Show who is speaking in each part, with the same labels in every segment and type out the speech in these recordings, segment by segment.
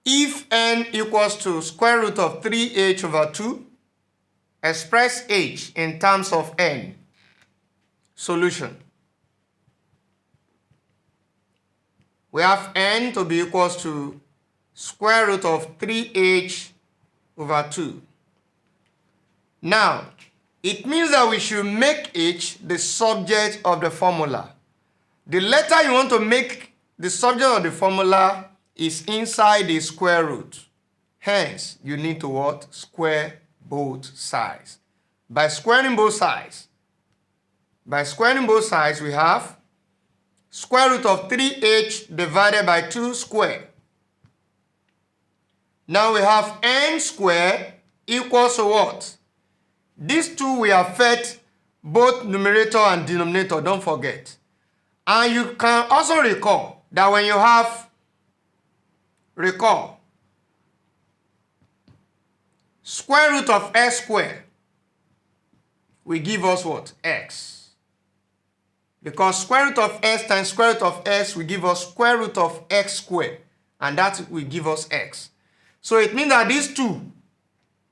Speaker 1: If n equals to square root of 3h over 2, express h in terms of n. Solution. We have n to be equals to square root of 3h over 2. Now, it means that we should make h the subject of the formula. The letter you want to make the subject of the formula is inside the square root. Hence, you need to what? Square both sides. By squaring both sides, we have square root of 3h divided by 2 square. Now we have n square equals to what? These two we have fed both numerator and denominator, don't forget. And you can also recall that when you have square root of s square will give us what? X. Because square root of s times square root of s will give us square root of x squared, and that will give us x. So it means that these two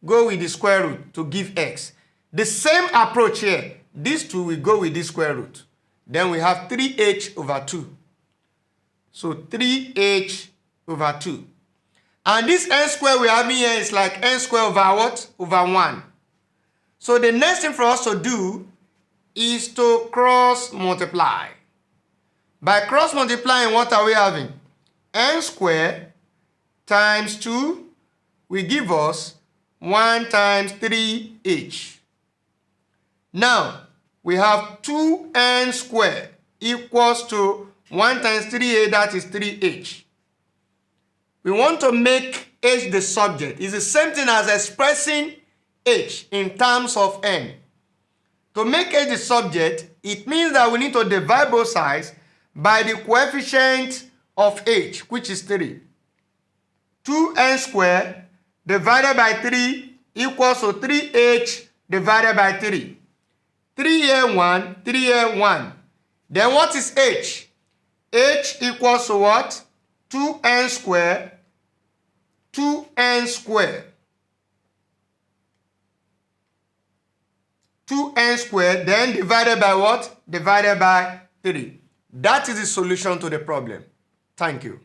Speaker 1: go with the square root to give x. The same approach here, these two will go with the square root. Then we have 3h over 2. So 3h over 2. And this n square we have here is like n square over what? Over 1. So the next thing for us to do is to cross multiply. By cross multiplying, what are we having? N square times 2 will give us 1 times 3h. Now, we have 2n squared equals to 1 times 3h, that is 3h. We want to make h the subject. It's the same thing as expressing h in terms of n. To make h the subject, it means that we need to divide both sides by the coefficient of h, which is 3. 2n squared divided by 3 equals to 3h divided by 3. 3 here 1, 3 here 1. Then what is h? H equals to what? 2n squared. 2n squared. 2n squared, then divided by what? Divided by 3. That is the solution to the problem. Thank you.